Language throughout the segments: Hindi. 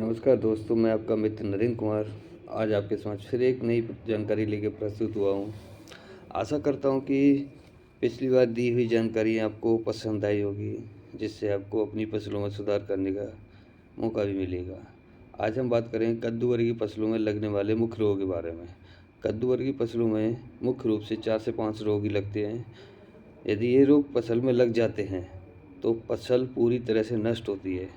नमस्कार दोस्तों, मैं आपका मित्र नरेंद्र कुमार आज आपके समक्ष फिर एक नई जानकारी लेकर प्रस्तुत हुआ हूँ। आशा करता हूँ कि पिछली बार दी हुई जानकारी आपको पसंद आई होगी, जिससे आपको अपनी फसलों में सुधार करने का मौका भी मिलेगा। आज हम बात करें कद्दू वर्गीय फसलों में लगने वाले मुख्य रोगों के बारे में। कद्दू वर्गीय फसलों में मुख्य रूप से 4 से 5 रोग ही लगते हैं। यदि ये रोग फसल में लग जाते हैं तो फसल पूरी तरह से नष्ट होती है।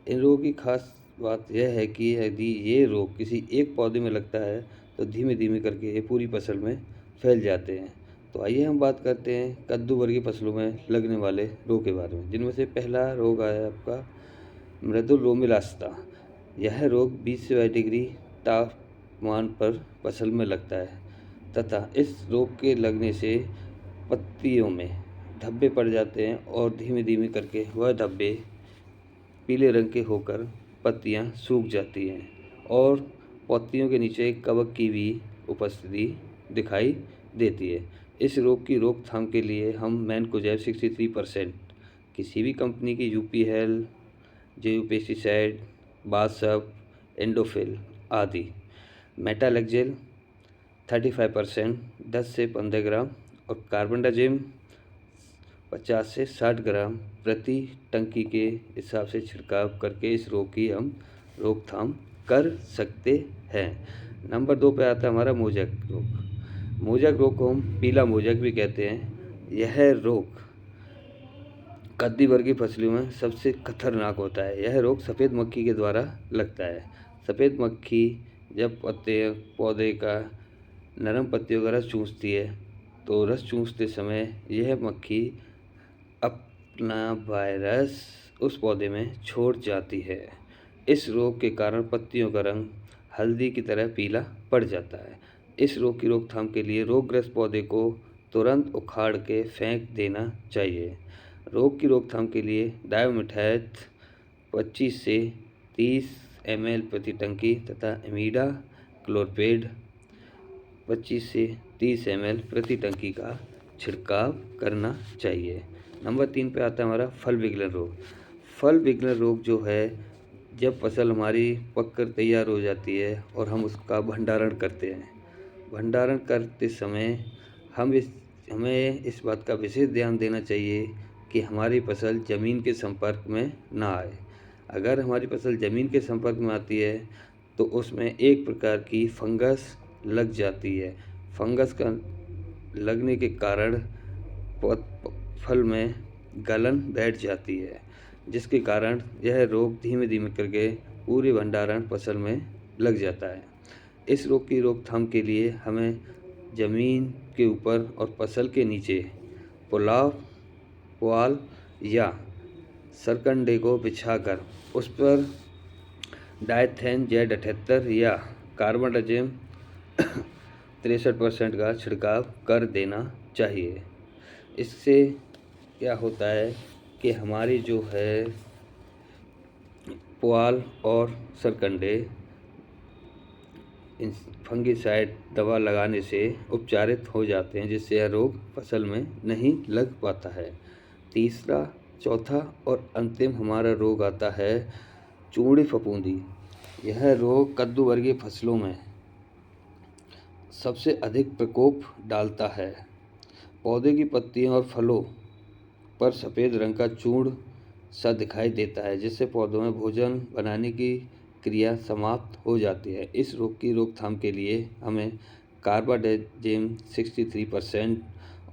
इन रोगों की खास बात यह है कि यदि ये रोग किसी एक पौधे में लगता है तो धीमे धीमे करके ये पूरी फसल में फैल जाते हैं। तो आइए हम बात करते हैं कद्दू वर्गीय फसलों में लगने वाले रोग के बारे में, जिनमें से पहला रोग आया आपका मृदुल रोमिलास्ता। यह रोग 20 से 22 डिग्री तापमान पर फसल में लगता है तथा इस रोग के लगने से पत्तियों में धब्बे पड़ जाते हैं और धीमे धीमे करके वह धब्बे पीले रंग के होकर पत्तियां सूख जाती हैं और पत्तियों के नीचे कवक की भी उपस्थिति दिखाई देती है। इस रोग की रोकथाम के लिए हम मैनकोजेब 63%, किसी भी कंपनी की यूपी हेल, जेयू पेस्टिसाइड, बासप, एंडोफिल आदि, मेटालेक्जेल 35% 10 से 15 ग्राम और कार्बेंडाजिम 50 से 60 ग्राम प्रति टंकी के हिसाब से छिड़काव करके इस रोग की हम रोकथाम कर सकते हैं। नंबर 2 पे आता है हमारा मोजक रोग। मोजक रोग को हम पीला मोजक भी कहते हैं। यह रोग कद्दू वर्गीय फसलों में सबसे खतरनाक होता है। यह रोग सफ़ेद मक्खी के द्वारा लगता है। सफ़ेद मक्खी जब पौधे का नरम पत्तियों का रस चूसती है तो रस चूसते समय यह मक्खी अपना वायरस उस पौधे में छोड़ जाती है। इस रोग के कारण पत्तियों का रंग हल्दी की तरह पीला पड़ जाता है। इस रोग की रोकथाम के लिए रोगग्रस्त पौधे को तुरंत उखाड़ के फेंक देना चाहिए। रोग की रोकथाम के लिए डायोमिथाएट 25 से 30 ml प्रति टंकी तथा इमीडा क्लोरपेड 25 से 30 ml प्रति टंकी का छिड़काव करना चाहिए। नंबर 3 पे आता है हमारा फल विगलन रोग। फल विगलन रोग जो है, जब फसल हमारी पककर तैयार हो जाती है और हम उसका भंडारण करते हैं। भंडारण करते समय हमें इस बात का विशेष ध्यान देना चाहिए कि हमारी फसल ज़मीन के संपर्क में ना आए। अगर हमारी फसल ज़मीन के संपर्क में आती है तो उसमें एक प्रकार की फंगस लग जाती है। फंगस का लगने के कारण फल में गलन बैठ जाती है, जिसके कारण यह रोग धीमे धीमे करके पूरे भंडारण फसल में लग जाता है। इस रोग की रोकथाम के लिए हमें ज़मीन के ऊपर और फसल के नीचे पुआल या सरकंडे को बिछाकर उस पर डायथेन Z78 या कार्बेंडाजिम 63% का छिड़काव कर देना चाहिए। इससे क्या होता है कि हमारी जो है पुआल और सरकंडे फंगिसाइड दवा लगाने से उपचारित हो जाते हैं, जिससे यह रोग फसल में नहीं लग पाता है। तीसरा, चौथा और अंतिम हमारा रोग आता है चूड़ी फफूंदी। यह रोग कद्दू वर्गीय फसलों में सबसे अधिक प्रकोप डालता है। पौधे की पत्तियों और फलों पर सफ़ेद रंग का चूड़ सा दिखाई देता है, जिससे पौधों में भोजन बनाने की क्रिया समाप्त हो जाती है। इस रोग की रोकथाम के लिए हमें कार्बाडेजिम 63%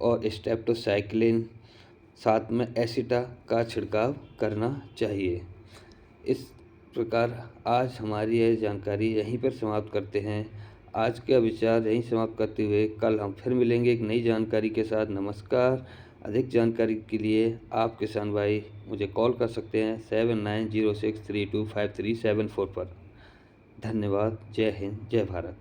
और स्ट्रेप्टोसाइक्लिन साथ में एसिटा का छिड़काव करना चाहिए। इस प्रकार आज हमारी यह जानकारी यहीं पर समाप्त करते हैं। आज का विचार यहीं समाप्त करते हुए कल हम फिर मिलेंगे एक नई जानकारी के साथ। नमस्कार। अधिक जानकारी के लिए आप किसान भाई मुझे कॉल कर सकते हैं 7906325374 पर। धन्यवाद। जय हिंद, जय भारत।